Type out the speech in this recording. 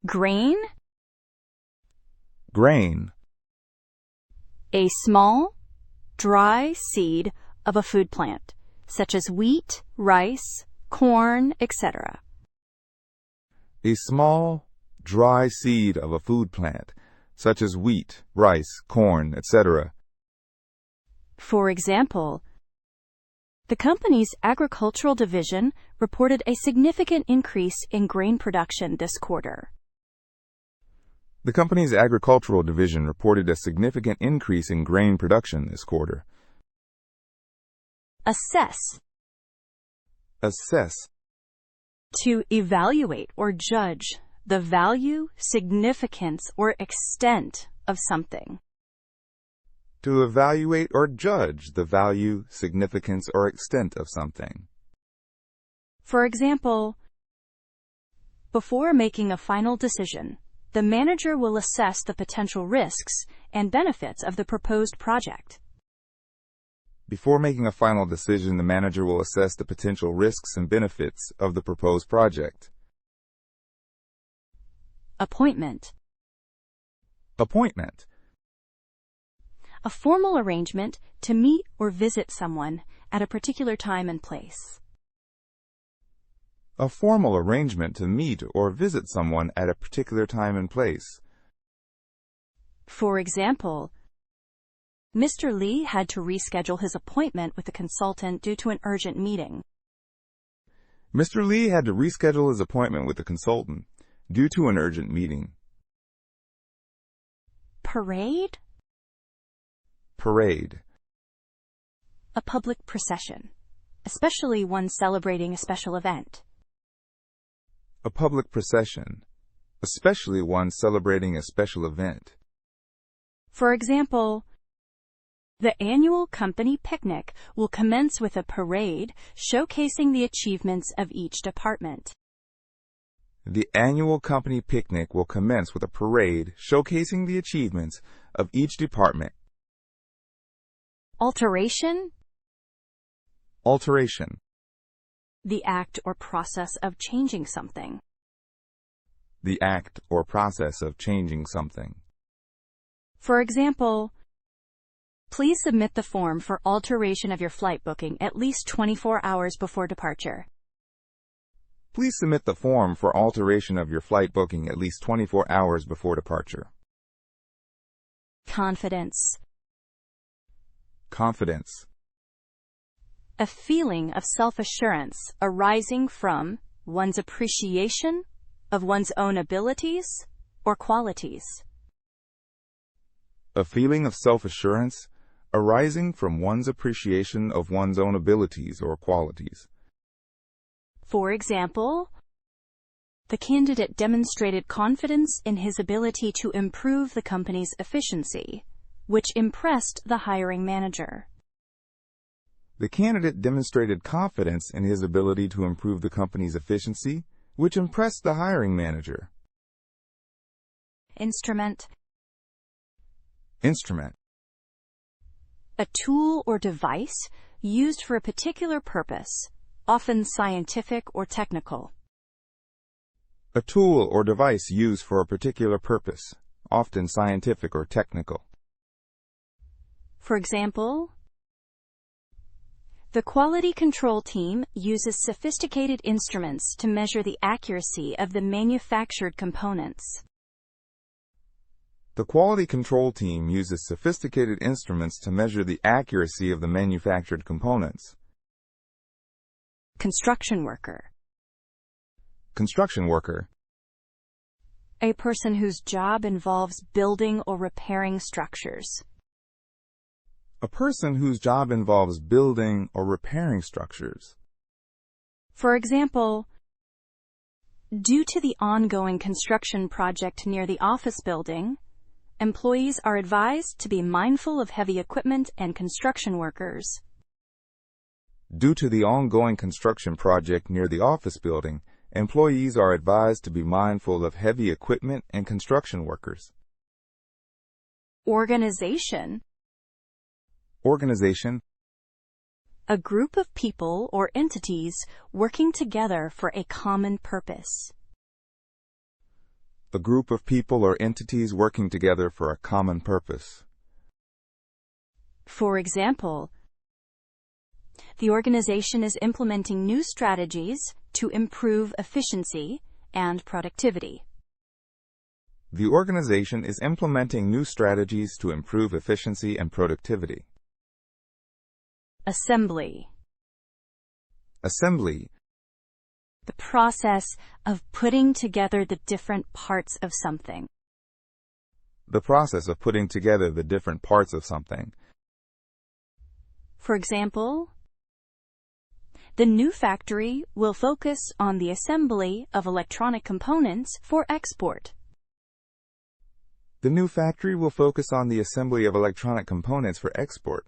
Grain. Grain. A small, dry seed of a food plant, such as wheat, rice, corn, etc. A small, dry seed of a food plant, such as wheat, rice, corn, etc. For example, the company's agricultural division reported a significant increase in grain production this quarter. The company's agricultural division reported a significant increase in grain production this quarter. Assess. Assess. To evaluate or judge the value, significance, or extent of something. To evaluate or judge the value, significance, or extent of something. For example, before making a final decision, the manager will assess the potential risks and benefits of the proposed project. Before making a final decision, the manager will assess the potential risks and benefits of the proposed project. Appointment. Appointment. A formal arrangement to meet or visit someone at a particular time and place. A formal arrangement to meet or visit someone at a particular time and place. For example, Mr. Lee had to reschedule his appointment with the consultant due to an urgent meeting. Mr. Lee had to reschedule his appointment with the consultant due to an urgent meeting. Parade. Parade. A public procession, especially one celebrating a special event. A public procession, especially one celebrating a special event. For example, the annual company picnic will commence with a parade showcasing the achievements of each department. The annual company picnic will commence with a parade showcasing the achievements of each department. Alteration. Alteration. The act or process of changing something. The act or process of changing something. For example, please submit the form for alteration of your flight booking at least 24 hours before departure. Please submit the form for alteration of your flight booking at least 24 hours before departure. Confidence. Confidence. A feeling of self-assurance arising from one's appreciation of one's own abilities or qualities. A feeling of self-assurance arising from one's appreciation of one's own abilities or qualities. For example, the candidate demonstrated confidence in his ability to improve the company's efficiency, which impressed the hiring manager. The candidate demonstrated confidence in his ability to improve the company's efficiency, which impressed the hiring manager. Instrument. Instrument. A tool or device used for a particular purpose, often scientific or technical. A tool or device used for a particular purpose, often scientific or technical. For example, the quality control team uses sophisticated instruments to measure the accuracy of the manufactured components. The quality control team uses sophisticated instruments to measure the accuracy of the manufactured components. Construction worker. Construction worker. A person whose job involves building or repairing structures. A person whose job involves building or repairing structures. For example, due to the ongoing construction project near the office building, employees are advised to be mindful of heavy equipment and construction workers. Due to the ongoing construction project near the office building, employees are advised to be mindful of heavy equipment and construction workers. Organization. Organization. A group of people or entities working together for a common purpose. a group of people or entities working together for a common purpose. For example, the organization is implementing new strategies to improve efficiency and productivity. The organization is implementing new strategies to improve efficiency and productivity. Assembly. Assembly. The process of putting together the different parts of something. The process of putting together the different parts of something. For example, the new factory will focus on the assembly of electronic components for export. The new factory will focus on the assembly of electronic components for export.